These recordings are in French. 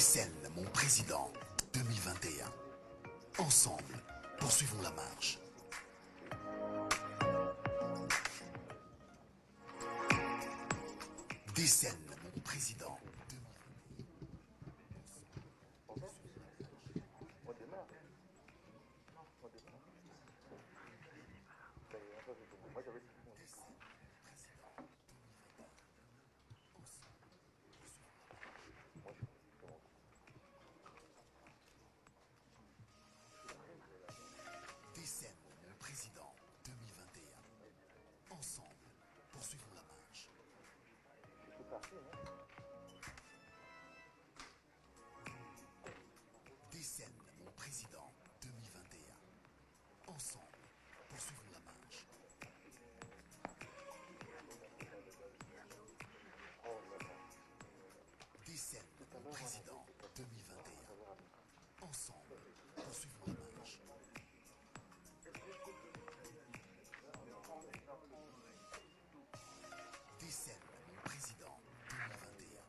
Décèle mon président 2021. Ensemble, poursuivons la marche. Décèle mon président. Décèle mon président 2021. Ensemble, poursuivons la marche. Décèle mon président 2021. Ensemble, poursuivons la marche. Décèle mon président 2021. Ensemble, poursuivons la marche. Décèle mon président 2021.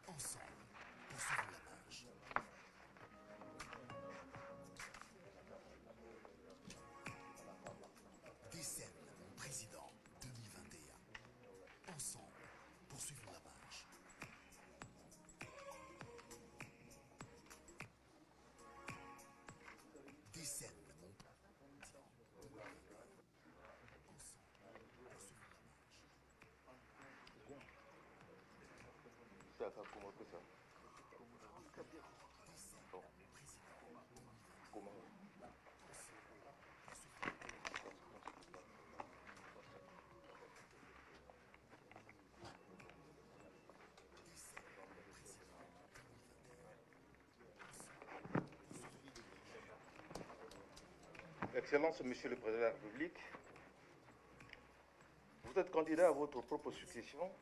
Ensemble, poursuivons la marche. Décèle mon président 2021. Ensemble, poursuivons la marche. Décèle mon président 2021. Ensemble, poursuivons la marche. Ça va comment que ça? Bon. Comment? Excellence, Monsieur le Président de la République, vous êtes candidat à votre propre succession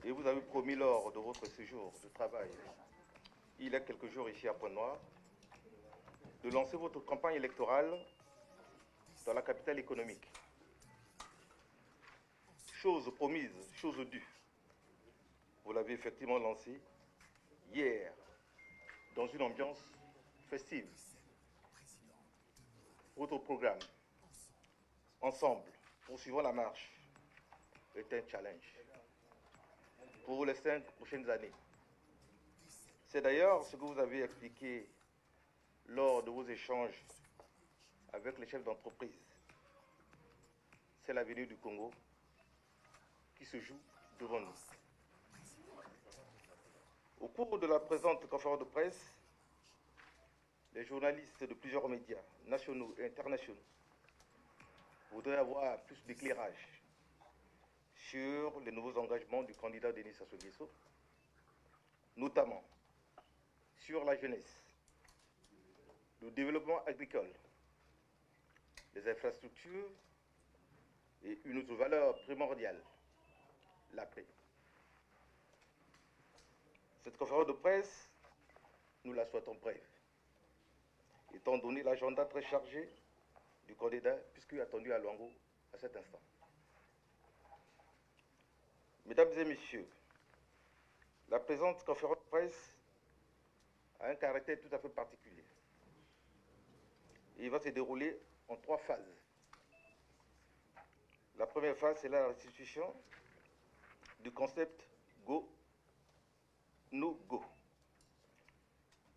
et vous avez promis lors de votre séjour de travail, il y a quelques jours ici à Pointe-Noire, de lancer votre campagne électorale dans la capitale économique. Chose promise, chose due. Vous l'avez effectivement lancée hier dans une ambiance festive. Votre programme, ensemble, poursuivons la marche, est un challenge pour les 5 prochaines années. C'est d'ailleurs ce que vous avez expliqué lors de vos échanges avec les chefs d'entreprise. C'est l'avenir du Congo qui se joue devant nous. Au cours de la présente conférence de presse, les journalistes de plusieurs médias, nationaux et internationaux, voudraient avoir plus d'éclairage sur les nouveaux engagements du candidat Denis Sassou Nguesso, notamment sur la jeunesse, le développement agricole, les infrastructures et une autre valeur primordiale, la paix. Cette conférence de presse, nous la souhaitons brève, étant donné l'agenda très chargé du candidat, puisqu'il est attendu à Luango à cet instant. Mesdames et messieurs, la présente conférence de presse a un caractère tout à fait particulier. Il va se dérouler en 3 phases. La première phase, c'est la restitution du concept Go, No Go.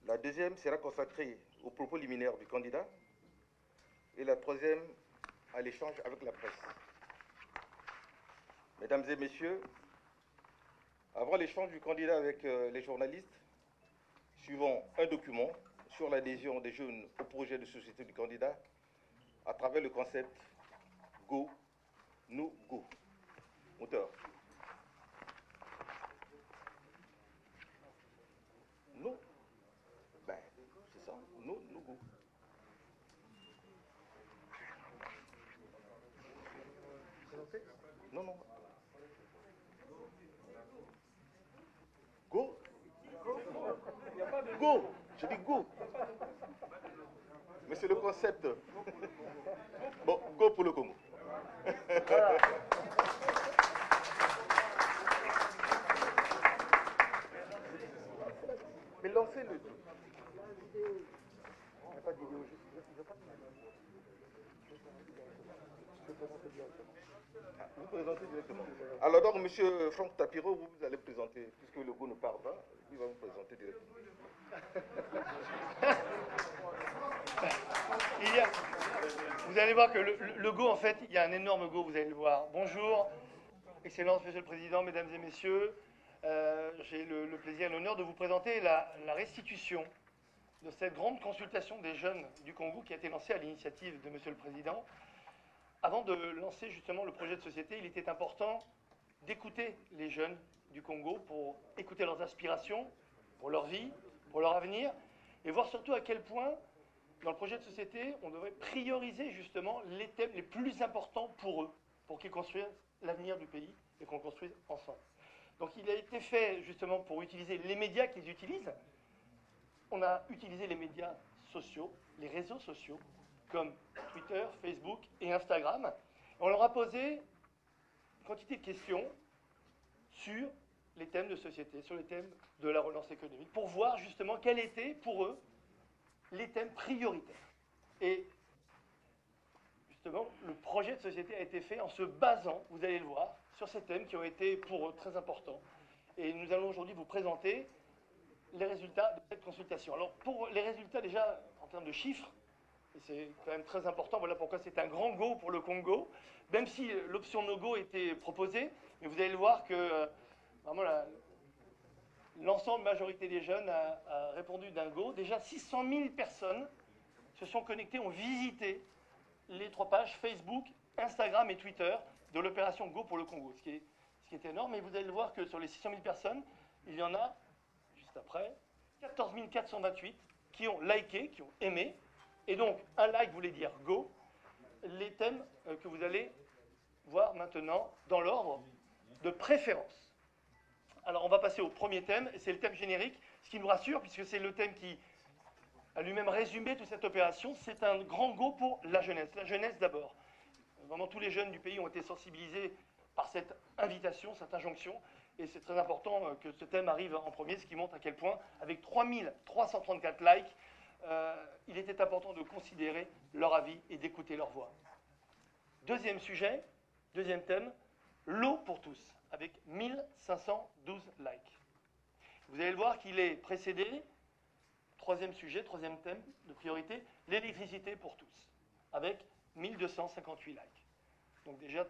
La deuxième sera consacrée aux propos liminaires du candidat. Et la troisième, à l'échange avec la presse. Mesdames et messieurs, avant l'échange du candidat avec les journalistes, suivons un document sur l'adhésion des jeunes au projet de société du candidat à travers le concept Go, No Go. Auteur. No. Ben, c'est ça. No, no go. Non, non. Go. Go. Je dis go. Mais c'est le concept. Bon, go pour le Congo. Vous présentez directement. Alors donc, M. Franck Tapiro, vous allez présenter, puisque le goût ne parle pas, il va vous présenter directement. Vous allez voir que le go, en fait, il y a un énorme go, vous allez le voir. Bonjour, Excellence, Monsieur le Président, Mesdames et Messieurs. J'ai le plaisir et l'honneur de vous présenter la restitution de cette grande consultation des jeunes du Congo qui a été lancée à l'initiative de Monsieur le Président. Avant de lancer justement le projet de société, il était important d'écouter les jeunes du Congo pour écouter leurs aspirations, pour leur vie, pour leur avenir, et voir surtout à quel point, dans le projet de société, on devrait prioriser justement les thèmes les plus importants pour eux, pour qu'ils construisent l'avenir du pays et qu'on le construise ensemble. Donc il a été fait justement pour utiliser les médias qu'ils utilisent. On a utilisé les médias sociaux, les réseaux sociaux, comme Twitter, Facebook et Instagram. On leur a posé une quantité de questions sur les thèmes de société, sur les thèmes de la relance économique, pour voir justement quels étaient pour eux les thèmes prioritaires. Et justement, le projet de société a été fait en se basant, vous allez le voir, sur ces thèmes qui ont été pour eux très importants. Et nous allons aujourd'hui vous présenter les résultats de cette consultation. Alors pour les résultats déjà en termes de chiffres, et c'est quand même très important, voilà pourquoi c'est un grand go pour le Congo, même si l'option no go était proposée, mais vous allez le voir que vraiment l'ensemble majorité des jeunes a répondu d'un go. Déjà 600 000 personnes se sont connectées, ont visité les 3 pages Facebook, Instagram et Twitter de l'opération Go pour le Congo, ce qui est énorme. Et vous allez le voir que sur les 600 000 personnes, il y en a, juste après, 14 428 qui ont liké, qui ont aimé. Et donc, un like voulait dire Go. Les thèmes que vous allez voir maintenant dans l'ordre de préférence. Alors, on va passer au premier thème, et c'est le thème générique, ce qui nous rassure, puisque c'est le thème qui a lui-même résumé toute cette opération. C'est un grand go pour la jeunesse d'abord. Vraiment, tous les jeunes du pays ont été sensibilisés par cette invitation, cette injonction, et c'est très important que ce thème arrive en premier, ce qui montre à quel point, avec 3334 likes, il était important de considérer leur avis et d'écouter leur voix. Deuxième sujet, deuxième thème, l'eau pour tous, avec 1512 likes. Vous allez le voir qu'il est précédé, troisième sujet, troisième thème de priorité, l'électricité pour tous, avec 1258 likes. Donc déjà,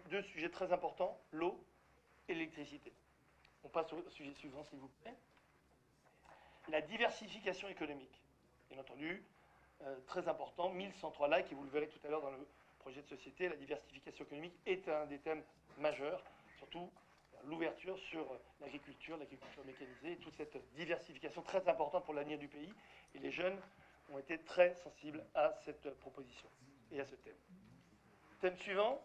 deux sujets très importants, l'eau et l'électricité. On passe au sujet suivant, s'il vous plaît. La diversification économique. Bien entendu, très important, 1103 likes, et vous le verrez tout à l'heure dans le projet de société, la diversification économique est un des thèmes majeurs, surtout l'ouverture sur l'agriculture mécanisée, et toute cette diversification très importante pour l'avenir du pays, et les jeunes ont été très sensibles à cette proposition et à ce thème. Thème suivant,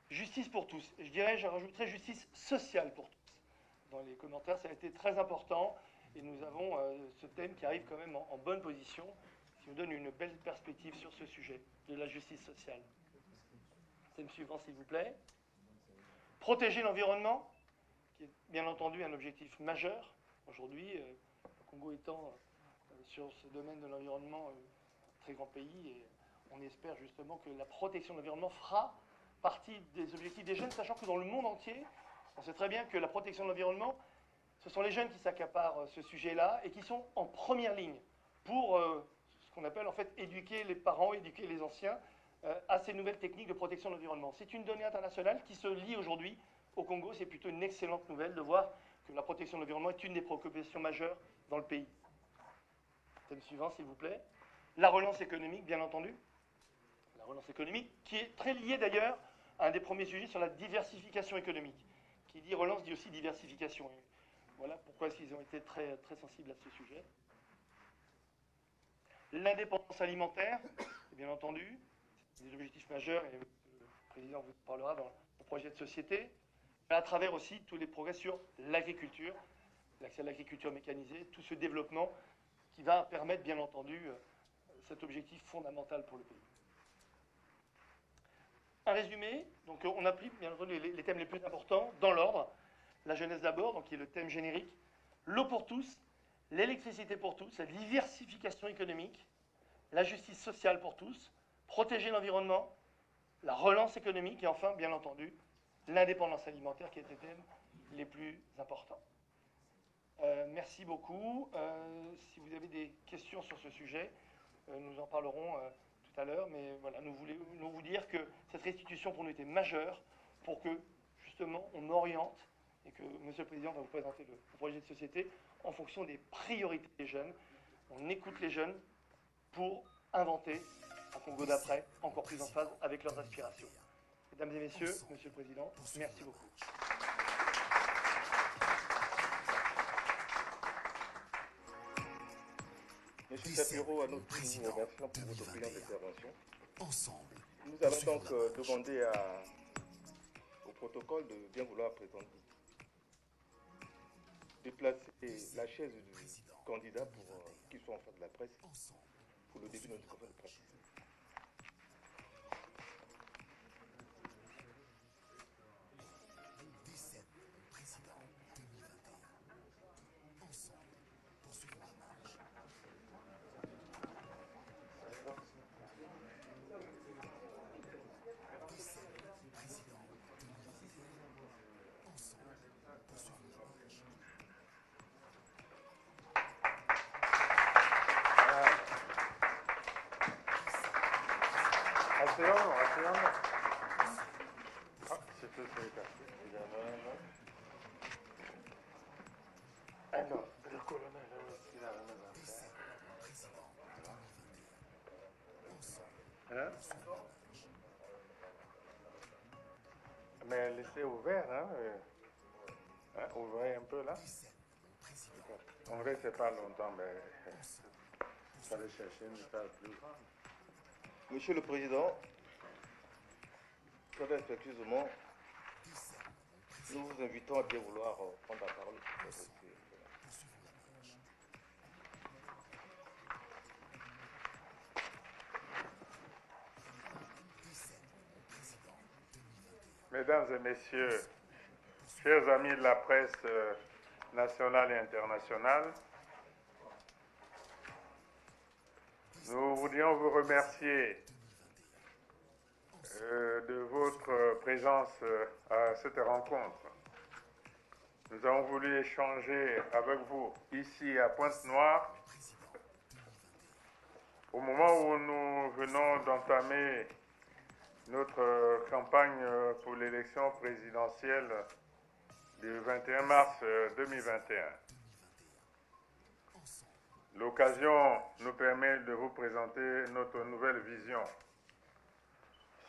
justice pour tous. Et je rajouterais justice sociale pour tous. Dans les commentaires, ça a été très important, et nous avons ce thème qui arrive quand même en bonne position, qui nous donne une belle perspective sur ce sujet de la justice sociale. Thème suivant, s'il vous plaît. Protéger l'environnement, qui est bien entendu un objectif majeur aujourd'hui, le Congo étant sur ce domaine de l'environnement un très grand pays, et on espère justement que la protection de l'environnement fera partie des objectifs des jeunes, sachant que dans le monde entier, on sait très bien que la protection de l'environnement, ce sont les jeunes qui s'accaparent ce sujet-là et qui sont en première ligne pour ce qu'on appelle en fait éduquer les parents, éduquer les anciens à ces nouvelles techniques de protection de l'environnement. C'est une donnée internationale qui se lie aujourd'hui au Congo. C'est plutôt une excellente nouvelle de voir que la protection de l'environnement est une des préoccupations majeures dans le pays. Thème suivant, s'il vous plaît. La relance économique, bien entendu. La relance économique, qui est très liée d'ailleurs à un des premiers sujets sur la diversification économique. Qui dit relance dit aussi diversification. Et voilà pourquoi ils ont été très, très sensibles à ce sujet. L'indépendance alimentaire, bien entendu, c'est des objectifs majeurs, et le Président vous parlera dans le projet de société, mais à travers aussi tous les progrès sur l'agriculture, l'accès à l'agriculture mécanisée, tout ce développement qui va permettre, bien entendu, cet objectif fondamental pour le pays. Un résumé, donc on applique bien entendu les thèmes les plus importants dans l'ordre. La jeunesse d'abord, donc qui est le thème générique, l'eau pour tous, l'électricité pour tous, la diversification économique, la justice sociale pour tous, protéger l'environnement, la relance économique et enfin, bien entendu, l'indépendance alimentaire qui est les thèmes les plus importants. Merci beaucoup. Si vous avez des questions sur ce sujet, nous en parlerons tout à l'heure, mais voilà, nous voulons vous dire que cette restitution pour nous était majeure pour que, justement, on oriente et que M. le Président va vous présenter le projet de société en fonction des priorités des jeunes. On écoute les jeunes pour inventer un Congo d'après encore plus en phase avec leurs aspirations. Mesdames et messieurs, Monsieur le Président, merci beaucoup. Monsieur Tapiro, à notre tour, nous vous remercions pour votre brillante intervention. Ensemble, Nous allons donc demander au protocole de bien vouloir présenter, déplacer la chaise du candidat pour qu'il soit en face de la presse pour le début de notre conférence de presse. Mais laissez ouvert, hein, ouvrez un peu là. On ne reste pas longtemps, mais il fallait chercher une salle plus grande. Monsieur le Président, très respectueusement, nous vous invitons à bien vouloir prendre la parole. Mesdames et messieurs, chers amis de la presse nationale et internationale, nous voulions vous remercier de votre présence à cette rencontre. Nous avons voulu échanger avec vous ici à Pointe-Noire au moment où nous venons d'entamer notre campagne pour l'élection présidentielle du 21 mars 2021. L'occasion nous permet de vous présenter notre nouvelle vision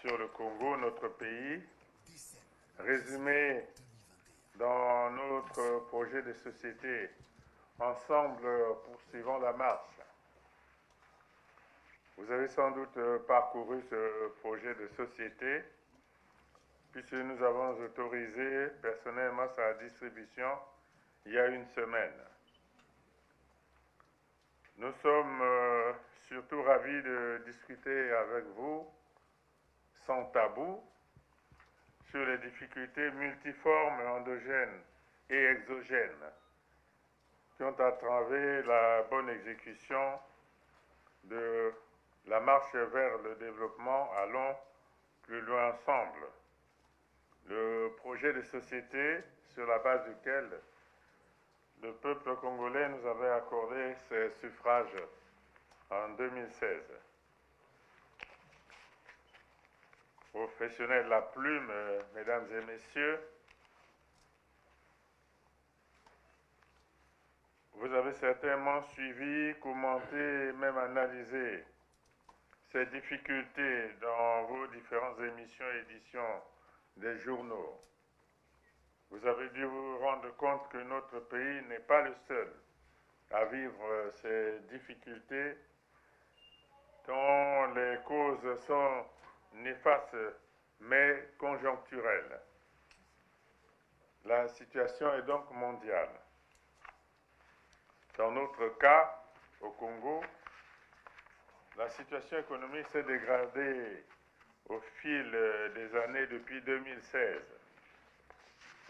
sur le Congo, notre pays, résumée dans notre projet de société Ensemble poursuivons la marche. Vous avez sans doute parcouru ce projet de société puisque nous avons autorisé personnellement sa distribution il y a une semaine. Nous sommes surtout ravis de discuter avec vous sans tabou sur les difficultés multiformes, endogènes et exogènes qui ont entravé la bonne exécution de la marche vers le développement. Allons plus loin ensemble. Le projet de société sur la base duquel le peuple congolais nous avait accordé ses suffrages en 2016. Professionnels de la plume, mesdames et messieurs, vous avez certainement suivi, commenté, même analysé ces difficultés dans vos différentes émissions et éditions des journaux. Vous avez dû vous rendre compte que notre pays n'est pas le seul à vivre ces difficultés dont les causes sont néfastes mais conjoncturelles. La situation est donc mondiale. Dans notre cas, au Congo, la situation économique s'est dégradée au fil des années depuis 2016,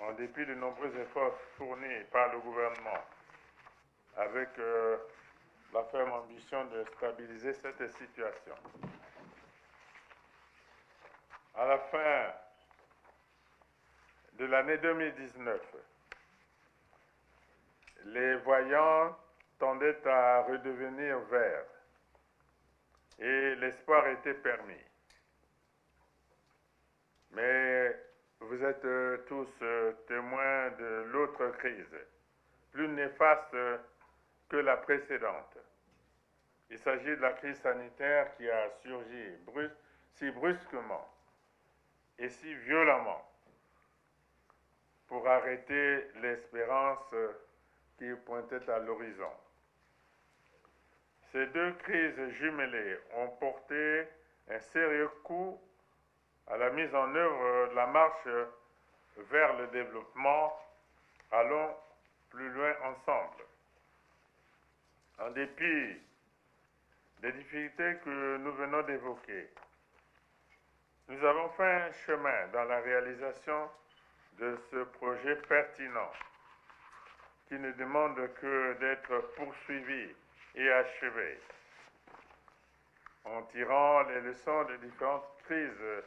en dépit de nombreux efforts fournis par le gouvernement, avec la ferme ambition de stabiliser cette situation. à la fin de l'année 2019, les voyants tendaient à redevenir verts et l'espoir était permis. Mais vous êtes tous témoins de l'autre crise, plus néfaste que la précédente. Il s'agit de la crise sanitaire qui a surgi si brusquement et si violemment pour arrêter l'espérance qui pointait à l'horizon. Ces deux crises jumelées ont porté un sérieux coup à la mise en œuvre de la marche vers le développement. Allons plus loin ensemble. En dépit des difficultés que nous venons d'évoquer, nous avons fait un chemin dans la réalisation de ce projet pertinent qui ne demande que d'être poursuivi et achevé en tirant les leçons des différentes crises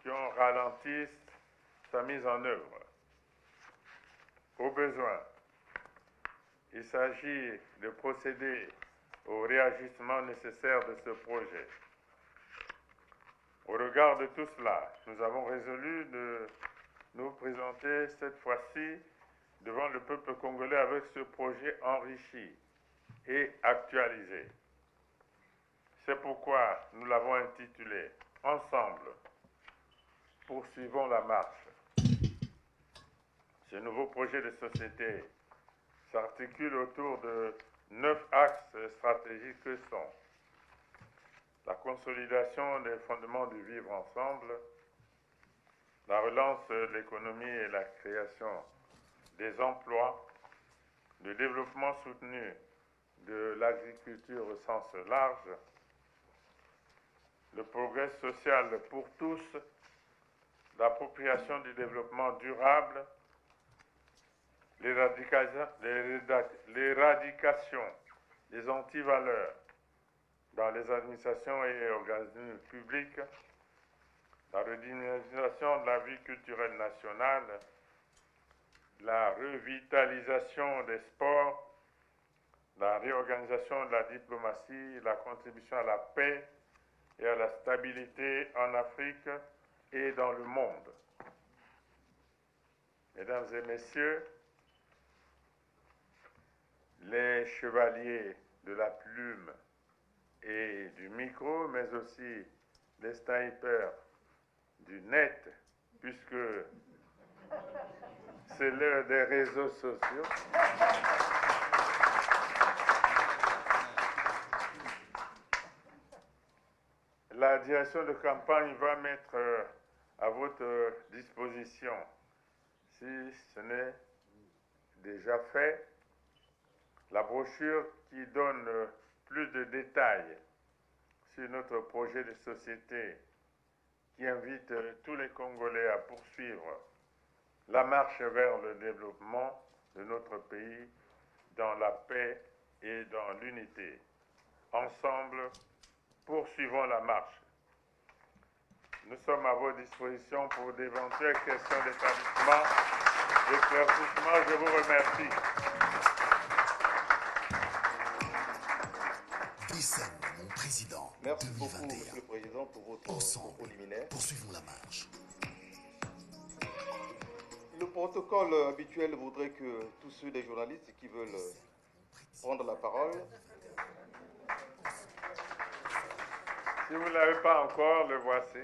qui ont ralenti sa mise en œuvre. Au besoin, il s'agit de procéder au réajustement nécessaire de ce projet. Au regard de tout cela, nous avons résolu de nous présenter cette fois-ci devant le peuple congolais avec ce projet enrichi et actualisé. C'est pourquoi nous l'avons intitulé « Ensemble, poursuivons la marche ». Ce nouveau projet de société s'articule autour de 9 axes stratégiques que sont la consolidation des fondements du vivre ensemble, la relance de l'économie et la création des emplois, le développement soutenu de l'agriculture au sens large, le progrès social pour tous, l'appropriation du développement durable, l'éradication des antivaleurs dans les administrations et organismes publics, la redynamisation de la vie culturelle nationale, la revitalisation des sports, la réorganisation de la diplomatie, la contribution à la paix et à la stabilité en Afrique et dans le monde. Mesdames et messieurs, les chevaliers de la plume et du micro, mais aussi les snipers du net, puisque c'est l'heure des réseaux sociaux. La direction de campagne va mettre à votre disposition, si ce n'est déjà fait, la brochure qui donne plus de détails sur notre projet de société qui invite tous les Congolais à poursuivre la marche vers le développement de notre pays dans la paix et dans l'unité. Ensemble, poursuivons la marche. Nous sommes à votre disposition pour d'éventuelles questions d'établissement, d'éclaircissement. Je vous remercie. Décembre, mon président, Merci beaucoup, 2021. Monsieur le Président, pour votre Ensemble, propos liminaire. poursuivons la marche. Le protocole habituel voudrait que tous ceux des journalistes qui veulent prendre la parole, Si vous ne l'avez pas encore, le voici.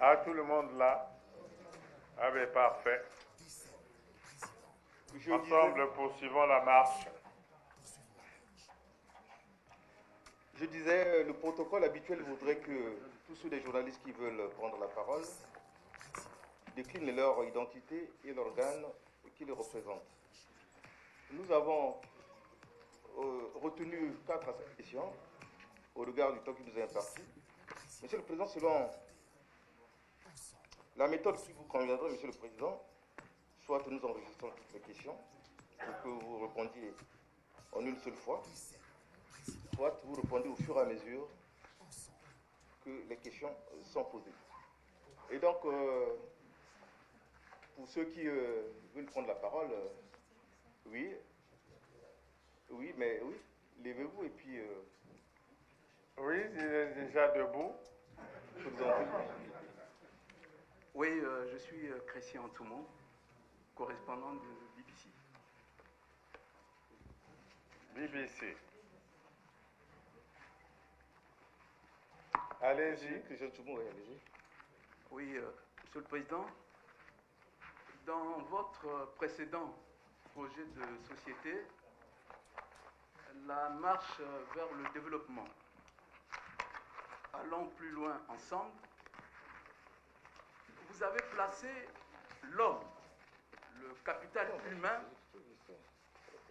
Ah, tout le monde là. Ah bien, parfait. Ensemble, poursuivons la marche. Je disais, le protocole habituel voudrait que tous ceux des journalistes qui veulent prendre la parole déclinent leur identité et l'organe qui les représente. Nous avons retenu 4 questions au regard du temps qui nous est imparti. Monsieur le Président, selon la méthode qui vous conviendrait, Monsieur le Président, soit nous enregistrons toutes les questions pour que vous répondiez en une seule fois, soit vous répondez au fur et à mesure que les questions sont posées. Et donc, pour ceux qui veulent prendre la parole, oui, levez-vous et puis Oui, il est déjà debout. je vous en prie. Oui, je suis Christian Toumont, correspondant de BBC. BBC. Allez-y. Christian Toumont, oui, allez-y. Oui, Monsieur le Président, dans votre précédent projet de société, la marche vers le développement, allons plus loin ensemble, vous avez placé l'homme, le capital humain,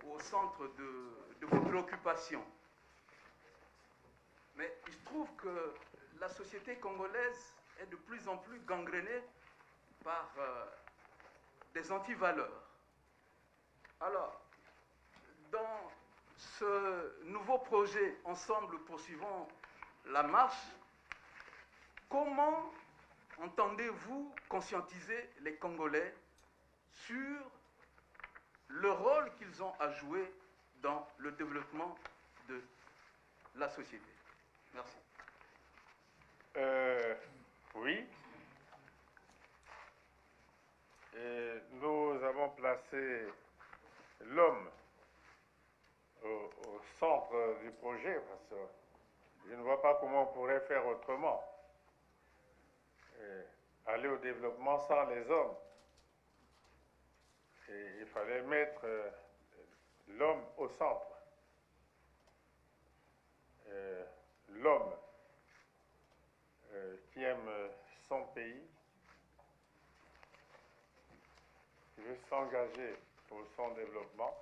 au centre de vos préoccupations. Mais il se trouve que la société congolaise est de plus en plus gangrénée par des antivaleurs. Alors, dans ce nouveau projet, Ensemble poursuivons la marche, comment entendez-vous conscientiser les Congolais sur le rôle qu'ils ont à jouer dans le développement de la société? Merci. Oui. Et nous avons placé l'homme au centre du projet parce que je ne vois pas comment on pourrait faire autrement. Aller au développement sans les hommes. Et il fallait mettre l'homme au centre. L'homme qui aime son pays, qui veut s'engager pour son développement,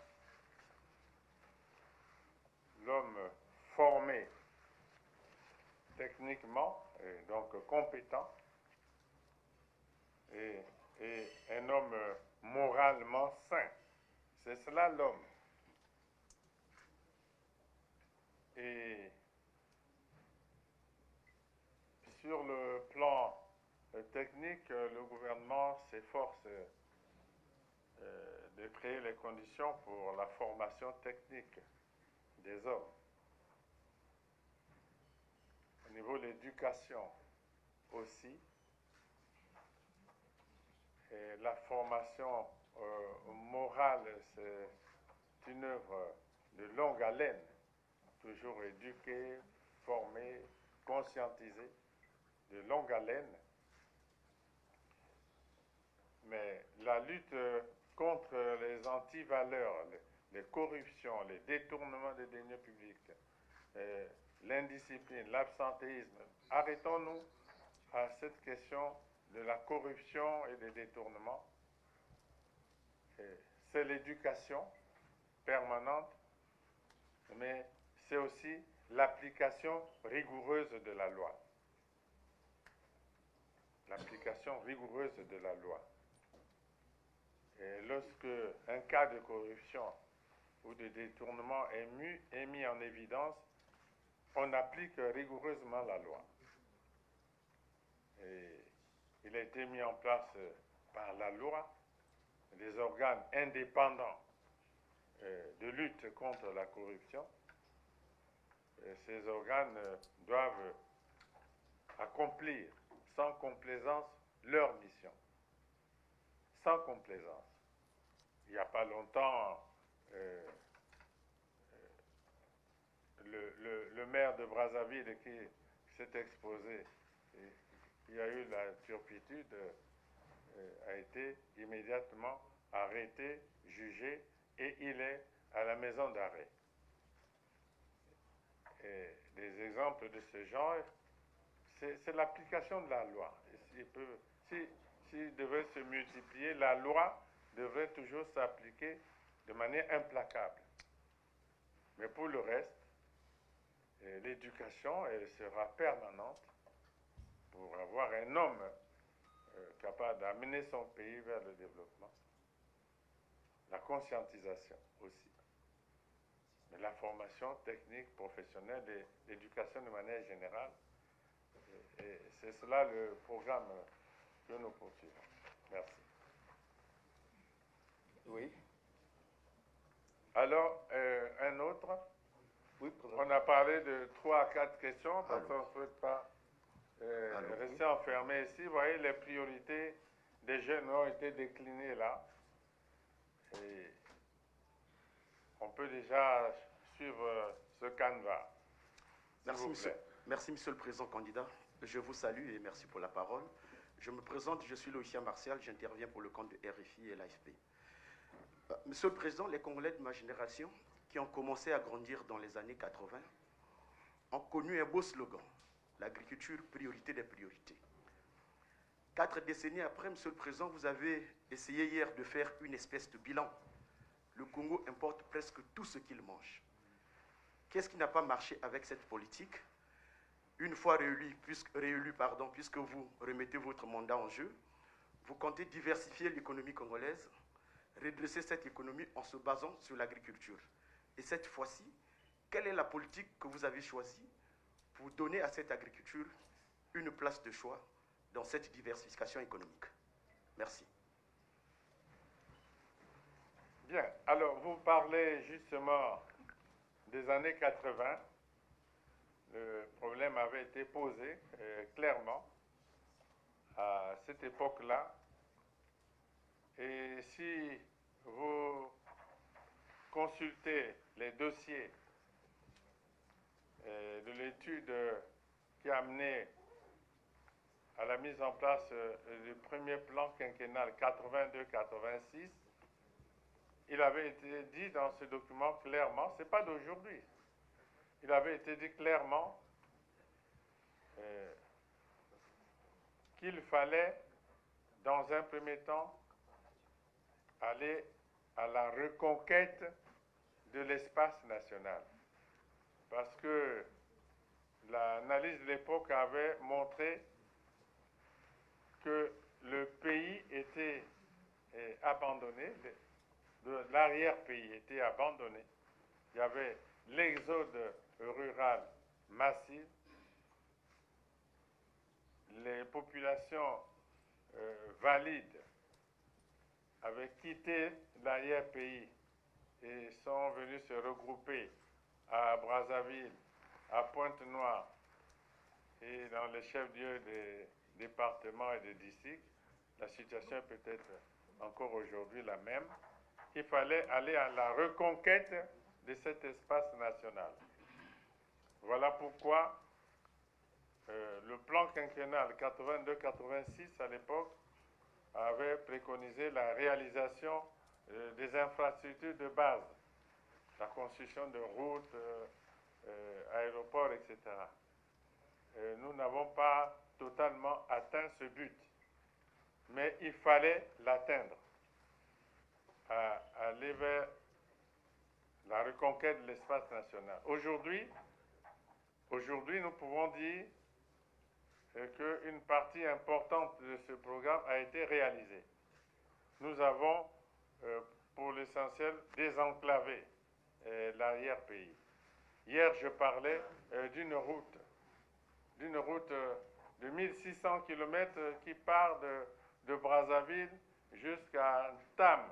l'homme formé techniquement, et donc compétent, et un homme moralement sain. C'est cela l'homme. Et sur le plan technique, le gouvernement s'efforce de créer les conditions pour la formation technique des hommes. Au niveau de l'éducation aussi, et la formation morale, c'est une œuvre de longue haleine, toujours éduquer, former, conscientiser, de longue haleine. Mais la lutte contre les antivaleurs, les corruptions, les détournements des deniers publics, l'indiscipline, l'absentéisme, arrêtons-nous à cette question de la corruption et des détournements. C'est l'éducation permanente, mais c'est aussi l'application rigoureuse de la loi. L'application rigoureuse de la loi. Et lorsque un cas de corruption ou de détournement est mis en évidence, on applique rigoureusement la loi. Et il a été mis en place par la loi des organes indépendants de lutte contre la corruption. Et ces organes doivent accomplir sans complaisance leur mission. Sans complaisance. Il n'y a pas longtemps, le maire de Brazzaville qui s'est exposé, il y a eu la turpitude, a été immédiatement arrêté, jugé, et il est à la maison d'arrêt. Et des exemples de ce genre, c'est l'application de la loi. S'il devait se multiplier, la loi devrait toujours s'appliquer de manière implacable. Mais pour le reste, l'éducation, elle sera permanente pour avoir un homme capable d'amener son pays vers le développement. La conscientisation aussi. Mais la formation technique, professionnelle et l'éducation de manière générale. Et c'est cela le programme que nous poursuivons. Merci. Oui. Alors, un autre. Oui, président. On a parlé de 3 à 4 questions parce qu'on ne souhaite pas rester oui. enfermé ici. Vous voyez, les priorités des jeunes ont été déclinées là. Et on peut déjà suivre ce canevas. Merci, Monsieur le Président candidat. Je vous salue et merci pour la parole. Je me présente, je suis Loïcien Martial, j'interviens pour le compte de RFI et l'AFP. Monsieur le Président, les Congolais de ma génération, qui ont commencé à grandir dans les années 80, ont connu un beau slogan, l'agriculture, priorité des priorités. 4 décennies après, Monsieur le Président, vous avez essayé hier de faire une espèce de bilan. Le Congo importe presque tout ce qu'il mange. Qu'est-ce qui n'a pas marché avec cette politique? Une fois réélu, puisque vous remettez votre mandat en jeu, vous comptez diversifier l'économie congolaise, redresser cette économie en se basant sur l'agriculture. Et cette fois-ci, quelle est la politique que vous avez choisie pour donner à cette agriculture une place de choix dans cette diversification économique? Merci. Bien, alors vous parlez justement des années 80. Le problème avait été posé clairement à cette époque-là. Et si vous consultez les dossiers de l'étude qui a amené à la mise en place du premier plan quinquennal 82-86, il avait été dit dans ce document clairement, ce n'est pas d'aujourd'hui, il avait été dit clairement qu'il fallait, dans un premier temps, aller à la reconquête de l'espace national. Parce que l'analyse de l'époque avait montré que le pays était abandonné, l'arrière-pays était abandonné. Il y avait l'exode rural massif. Les populations valides avaient quitté l'arrière-pays et sont venus se regrouper à Brazzaville, à Pointe-Noire et dans les chefs-lieux des départements et des districts. La situation est peut-être encore aujourd'hui la même. Il fallait aller à la reconquête de cet espace national. Voilà pourquoi le plan quinquennal 82-86 à l'époque avait préconisé la réalisation des infrastructures de base, la construction de routes, aéroports, etc. Nous n'avons pas totalement atteint ce but, mais il fallait l'atteindre, aller vers la reconquête de l'espace national. Aujourd'hui, nous pouvons dire qu'une partie importante de ce programme a été réalisée. Nous avons, pour l'essentiel, désenclavé l'arrière-pays. Hier, je parlais d'une route de 1600 km qui part de Brazzaville jusqu'à Tam,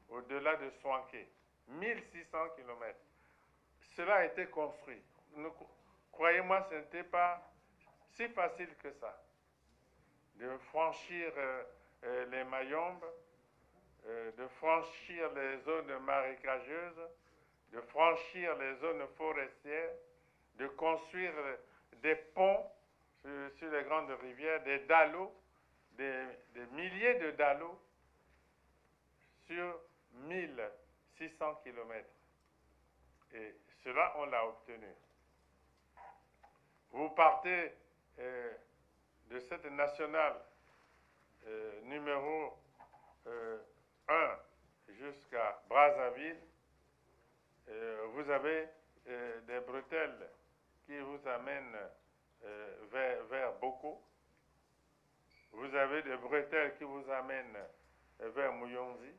au-delà de Soinké. 1600 km. Cela a été construit. Croyez-moi, ce n'était pas si facile que ça, de franchir les Mayombes, de franchir les zones marécageuses, de franchir les zones forestières, de construire des ponts sur les grandes rivières, des dallos, des milliers de dallos sur 1600 km. Et cela, on l'a obtenu. Vous partez de cette nationale numéro 1 jusqu'à Brazzaville, vous avez des bretelles qui vous amènent vers Boko. Vous avez des bretelles qui vous amènent vers Mouyonzi,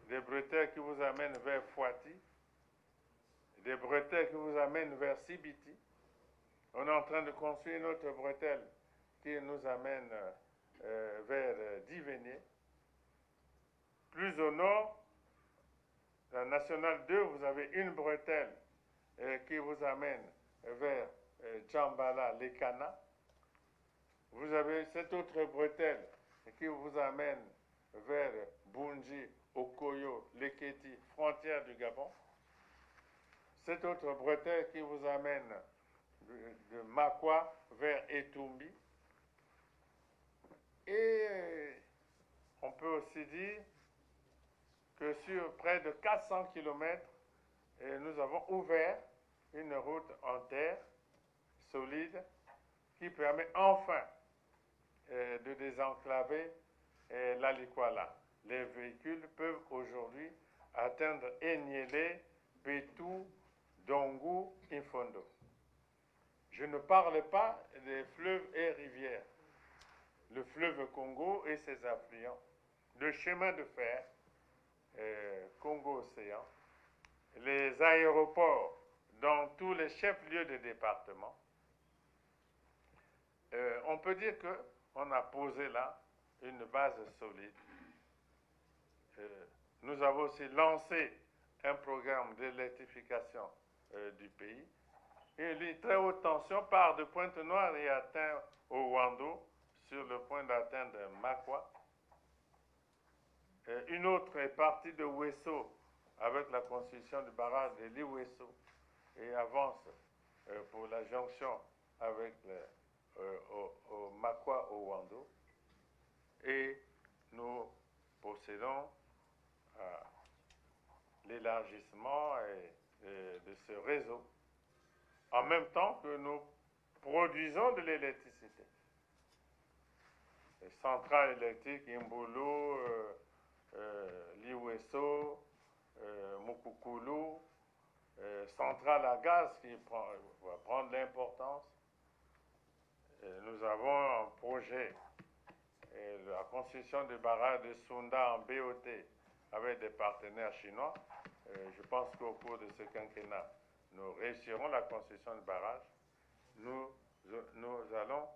des bretelles qui vous amènent vers Fouati, des bretelles qui vous amènent vers Sibiti. On est en train de construire une autre bretelle qui nous amène vers Divenier. Plus au nord, la nationale 2, vous avez une bretelle qui vous amène vers Djambala, Lekana. Vous avez cette autre bretelle qui vous amène vers Bunji, Okoyo, Leketi, frontière du Gabon. Cette autre bretelle qui vous amène de Makwa vers Etumbi. Et on peut aussi dire que sur près de 400 km, nous avons ouvert une route en terre solide qui permet enfin de désenclaver l'Alikwala. Les véhicules peuvent aujourd'hui atteindre Enyele, Betou, Dongu, Infondo. Je ne parle pas des fleuves et rivières. Le fleuve Congo et ses affluents, le chemin de fer Congo-Océan, les aéroports dans tous les chefs-lieux de département. On peut dire qu'on a posé là une base solide. Nous avons aussi lancé un programme d'électrification du pays. Une ligne très haute tension part de Pointe-Noire et atteint au Wando, sur le point d'atteindre Makwa. Une autre est partie de Wesso avec la construction du barrage de Liwesso et avance pour la jonction avec au Makwa au Wando. Et nous procédons à l'élargissement de ce réseau en même temps que nous produisons de l'électricité. Les centrales électriques Imbolo, Liwesso, Mukukulu, centrale à gaz qui va prendre l'importance. Nous avons un projet, la construction du barrage de Sunda en BOT avec des partenaires chinois. Je pense qu'au cours de ce quinquennat, nous réussirons la construction du barrage. Nous allons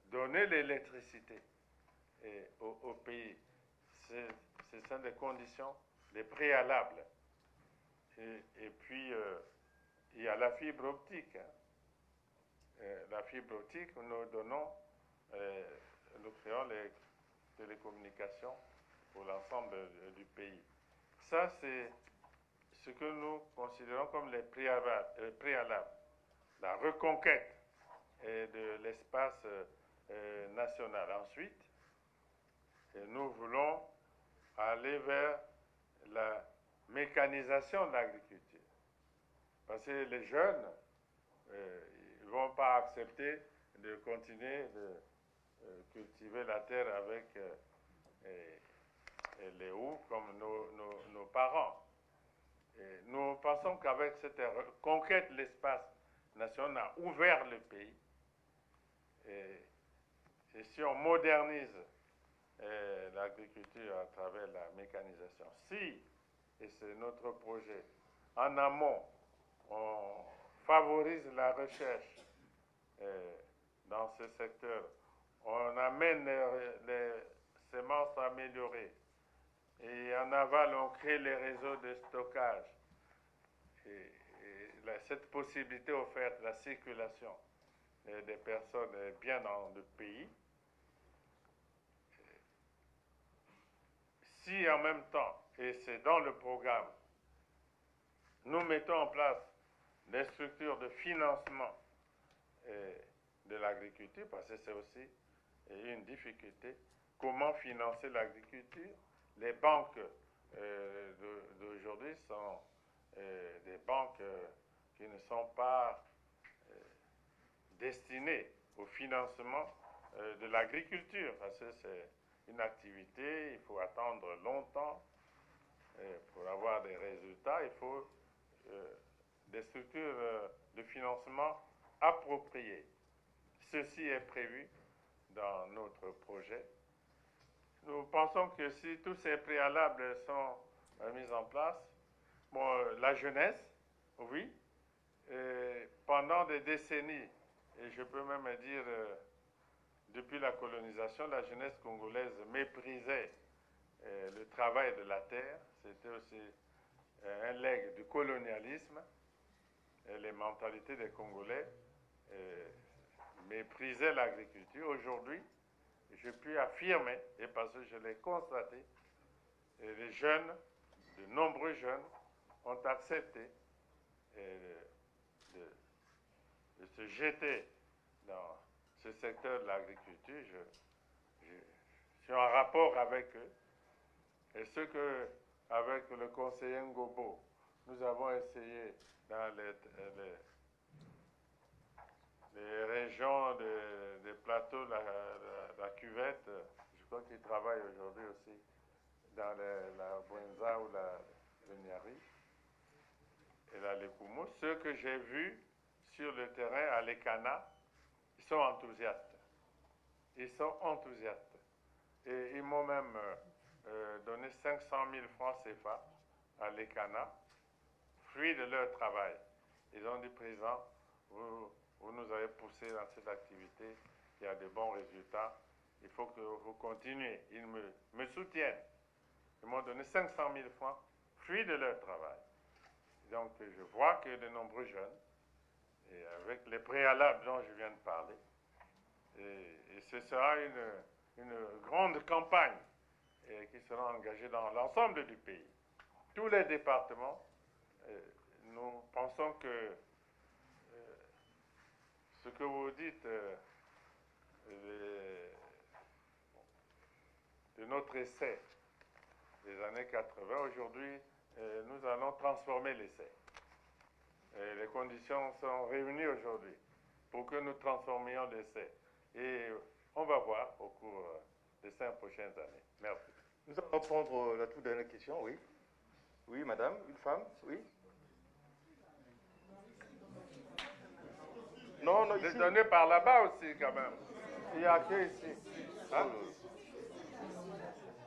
donner l'électricité au pays. Ce sont des conditions, des préalables. Et puis, il y a la fibre optique. La fibre optique, nous créons les télécommunications pour l'ensemble du pays. Ça, c'est ce que nous considérons comme les préalables. La reconquête de l'espace national. Ensuite, nous voulons aller vers la mécanisation de l'agriculture. Parce que les jeunes, ils ne vont pas accepter de continuer de cultiver la terre avec les houes comme nos parents. Et nous pensons qu'avec cette conquête de l'espace national, on a ouvert le pays. Et si on modernise l'agriculture à travers la mécanisation, si, et c'est notre projet, en amont, on favorise la recherche dans ce secteur, on amène les semences améliorées, et en aval, on crée les réseaux de stockage. Cette possibilité offerte, la circulation des personnes bien dans le pays, si en même temps, et c'est dans le programme, nous mettons en place des structures de financement de l'agriculture, parce que c'est aussi une difficulté, comment financer l'agriculture. Les banques d'aujourd'hui sont des banques qui ne sont pas destinées au financement de l'agriculture, parce que c'est une activité, il faut attendre longtemps pour avoir des résultats, il faut des structures de financement appropriées. Ceci est prévu dans notre projet. Nous pensons que si tous ces préalables sont mis en place, la jeunesse, oui, pendant des décennies, et je peux même dire depuis la colonisation, la jeunesse congolaise méprisait le travail de la terre. C'était aussi un legs du colonialisme. Et les mentalités des Congolais méprisaient l'agriculture. Aujourd'hui, je puis affirmer, et parce que je l'ai constaté, et les jeunes, de nombreux jeunes, ont accepté de se jeter dans ce secteur de l'agriculture. Je suis en rapport avec eux. Et ce que, avec le conseiller Ngobo, nous avons essayé dans les régions des plateaux, la cuvette, je crois qu'ils travaillent aujourd'hui aussi dans la Bwenza ou le Niari et la Lekumu. Ceux que j'ai vus sur le terrain à l'Ekana, ils sont enthousiastes. Ils sont enthousiastes. Et ils m'ont même donné 500 000 francs CFA à l'Ekana, fruit de leur travail. Ils ont dit, président, vous nous avez poussé dans cette activité, il y a de bons résultats, il faut que vous continuez. Ils me soutiennent. Ils m'ont donné 500 000 francs, fruit de leur travail. Donc je vois que de nombreux jeunes, et avec les préalables dont je viens de parler, et ce sera une grande campagne qui sera engagée dans l'ensemble du pays. Tous les départements, nous pensons que ce que vous dites de notre essai des années 80, aujourd'hui, nous allons transformer l'essai. Les conditions sont réunies aujourd'hui pour que nous transformions l'essai. Et on va voir au cours des 5 prochaines années. Merci. Nous allons prendre la toute dernière question, oui. Oui, madame, une femme, oui. Non, non, C'est ici. donné par là-bas aussi, quand même. Il n'y a que ici. Hein?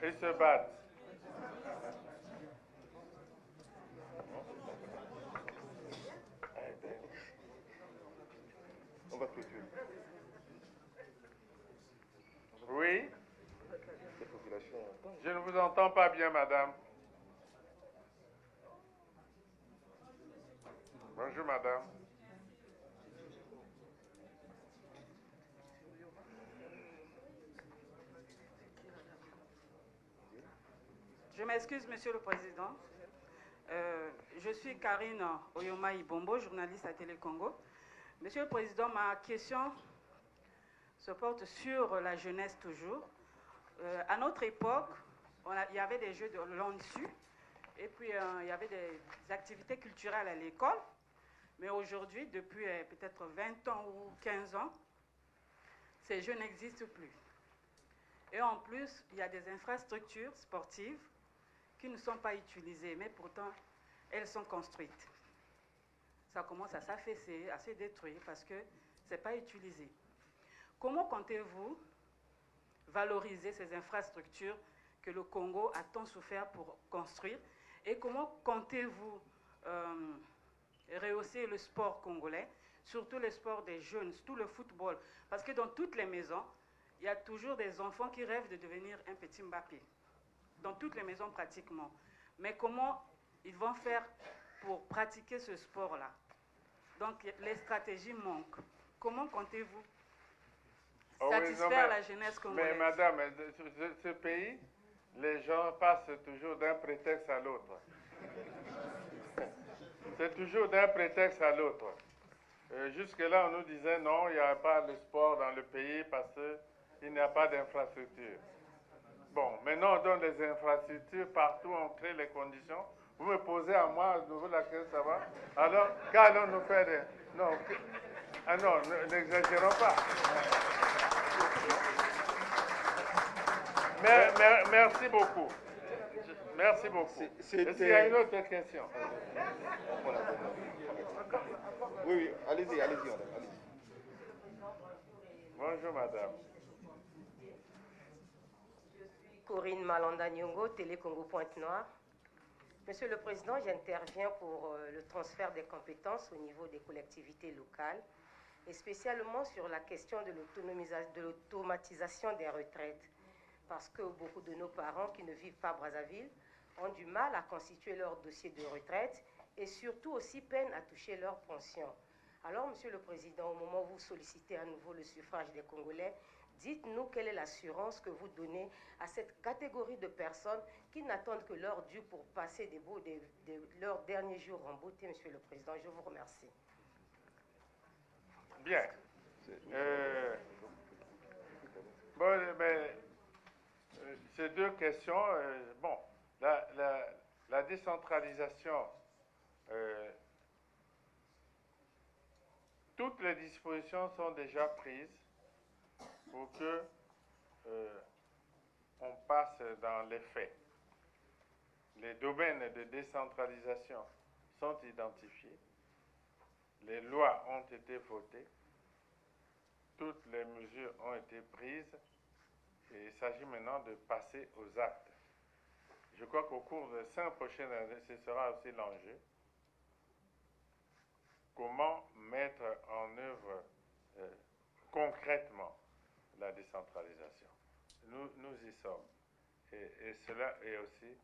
Ils se battent. On va clôturer. Oui? Les populations entendent. Je ne vous entends pas bien, madame. Bonjour, madame. Je m'excuse, Monsieur le Président. Je suis Karine Oyoma Ibombo, journaliste à Télé Congo. Monsieur le Président, ma question se porte sur la jeunesse toujours. À notre époque, il y avait des jeux de l'ONSU et puis il y avait des activités culturelles à l'école. Mais aujourd'hui, depuis peut-être 20 ans ou 15 ans, ces jeux n'existent plus. Et en plus, il y a des infrastructures sportives qui ne sont pas utilisées, mais pourtant, elles sont construites. Ça commence à s'affaisser, à se détruire parce que ce n'est pas utilisé. Comment comptez-vous valoriser ces infrastructures que le Congo a tant souffert pour construire? Et comment comptez-vous rehausser le sport congolais, surtout le sport des jeunes, tout le football? Parce que dans toutes les maisons, il y a toujours des enfants qui rêvent de devenir un petit Mbappé. Dans toutes les maisons pratiquement. Mais comment ils vont faire pour pratiquer ce sport-là? Donc les stratégies manquent. Comment comptez-vous satisfaire la jeunesse congolaise? Mais madame, ce pays, les gens passent toujours d'un prétexte à l'autre. C'est toujours d'un prétexte à l'autre. Jusque-là, on nous disait non, il n'y a pas de sport dans le pays parce qu'il n'y a pas d'infrastructure. Bon, maintenant on donne des infrastructures partout, on crée les conditions. Vous me posez à moi à nouveau la question, ça va? Alors, qu'allons-nous faire? Non, non, n'exagérons pas. Merci beaucoup. Merci beaucoup. Est-ce qu'il y a une autre question? Oui, oui, allez-y, allez-y, allez-y. Bonjour, madame. Corinne Malanda Nyongo, Télé Congo Pointe-Noire. Monsieur le Président, j'interviens pour le transfert des compétences au niveau des collectivités locales. et spécialement sur la question de l'automatisation des retraites. Parce que beaucoup de nos parents qui ne vivent pas à Brazzaville ont du mal à constituer leur dossier de retraite et surtout aussi peinent à toucher leur pension. Alors, Monsieur le Président, au moment où vous sollicitez à nouveau le suffrage des Congolais, dites-nous quelle est l'assurance que vous donnez à cette catégorie de personnes qui n'attendent que l'heure due pour passer leurs derniers jours en beauté, Monsieur le Président. Je vous remercie. Bien. Bon, mais ces deux questions, bon, la décentralisation, toutes les dispositions sont déjà prises pour que on passe dans les faits. Les domaines de décentralisation sont identifiés, les lois ont été votées, toutes les mesures ont été prises et il s'agit maintenant de passer aux actes. Je crois qu'au cours des 5 prochaines années, ce sera aussi l'enjeu. Comment mettre en œuvre concrètement la décentralisation. Nous y sommes. Et cela est aussi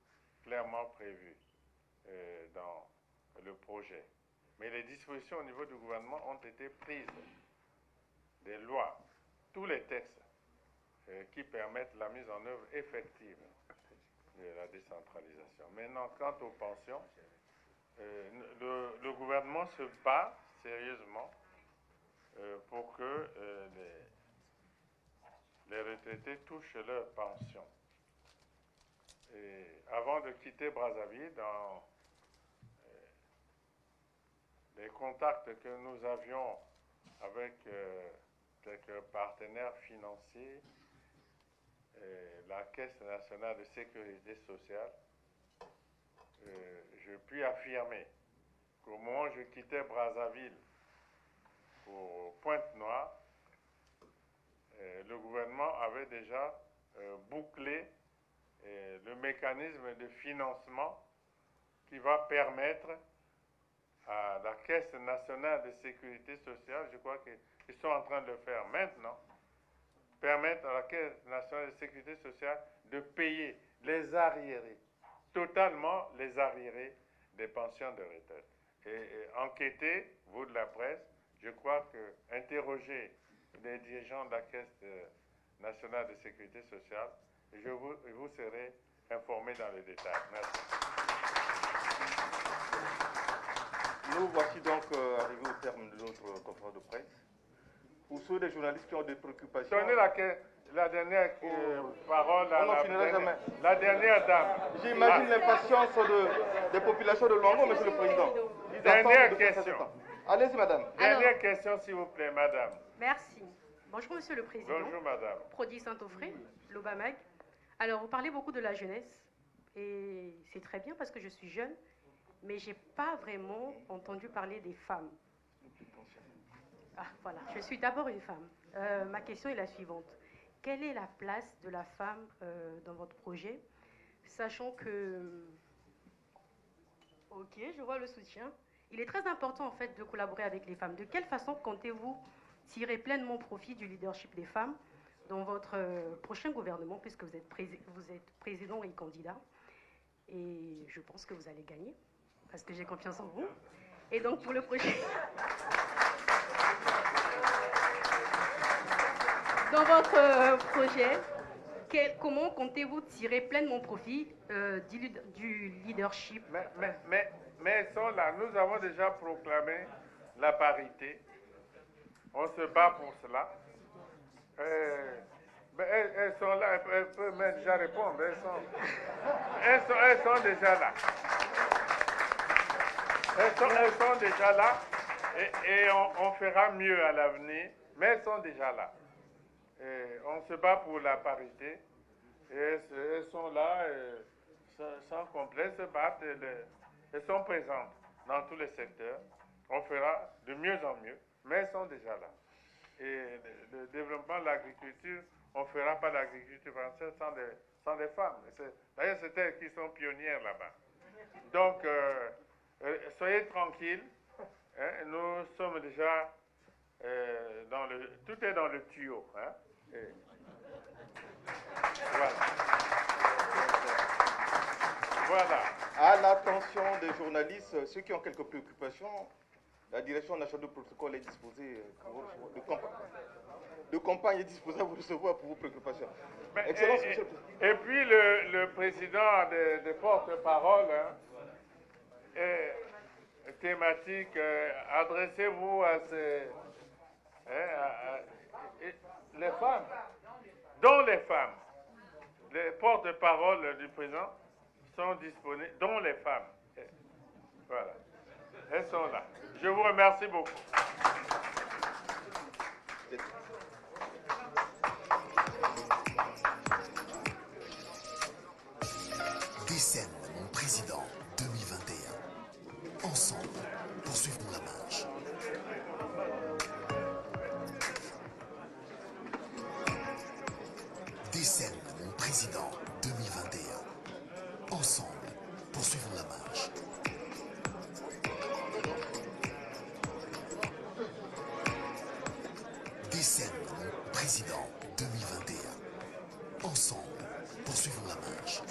clairement prévu dans le projet. Mais les dispositions au niveau du gouvernement ont été prises. Des lois, tous les textes qui permettent la mise en œuvre effective de la décentralisation. Maintenant, quant aux pensions, le gouvernement se bat sérieusement pour que les retraités touchent leur pension. Et avant de quitter Brazzaville, dans les contacts que nous avions avec quelques partenaires financiers, la Caisse nationale de sécurité sociale, je puis affirmer qu'au moment où je quittais Brazzaville pour Pointe-Noire, le gouvernement avait déjà bouclé le mécanisme de financement qui va permettre à la Caisse nationale de sécurité sociale, je crois qu'ils sont en train de le faire maintenant, permettre à la Caisse nationale de sécurité sociale de payer les arriérés, totalement les arriérés des pensions de retraite. Et enquêtez, vous de la presse, je crois que interroger les dirigeants de la Caisse nationale de sécurité sociale, et vous serez informé dans le détail. Merci. Nous voici donc arrivés au terme de notre conférence de presse. Pour ceux des journalistes qui ont des préoccupations... Donnez la dernière parole à la dernière dame. J'imagine l'impatience des populations de Luango, Monsieur le Président. Dernière question. Allez-y, madame. Dernière question, s'il vous plaît, madame. Merci. Bonjour, Monsieur le Président. Bonjour, madame. Prodi Saint-Offray, Lobamag. Alors, vous parlez beaucoup de la jeunesse, et c'est très bien parce que je suis jeune, mais je n'ai pas vraiment entendu parler des femmes. Ah, voilà, je suis d'abord une femme. Ma question est la suivante. Quelle est la place de la femme dans votre projet, sachant que... Ok, je vois le soutien. Il est très important, en fait, de collaborer avec les femmes. De quelle façon comptez-vous tirer pleinement profit du leadership des femmes dans votre prochain gouvernement, puisque vous êtes président et candidat? Et je pense que vous allez gagner, parce que j'ai confiance en vous. Et donc, pour le prochain... Dans votre projet, comment comptez-vous tirer pleinement profit du leadership? Mais elles sont là. Nous avons déjà proclamé la parité. On se bat pour cela. Elles sont là. Elles peuvent même déjà répondre. Elles sont déjà là. Elles sont déjà là. Et on fera mieux à l'avenir. Mais elles sont déjà là. On se bat pour la parité. Et elles sont là, sans complexe, se battent. Elles sont présentes dans tous les secteurs. On fera de mieux en mieux, mais elles sont déjà là. Et le développement de l'agriculture, on ne fera pas l'agriculture française sans des femmes. D'ailleurs, c'est elles qui sont pionnières là-bas. Donc, soyez tranquilles. Hein, nous sommes déjà Tout est dans le tuyau. Hein? Voilà. Voilà. À l'attention des journalistes, ceux qui ont quelques préoccupations, la direction nationale de protocole est disposée, de campagne est disposée à vous recevoir pour vos préoccupations. Excellence, monsieur le Président. Et puis le président des porte-parole, thématique, adressez-vous à les femmes, dont les femmes, les porte-parole du président sont disponibles, dont les femmes. Voilà. Elles sont là. Je vous remercie beaucoup. Décembre, mon président 2021. Ensemble, poursuivons la marche. Décembre, mon président 2021. Ensemble, poursuivons la marche. Décembre, mon président 2021. Ensemble, poursuivons la marche.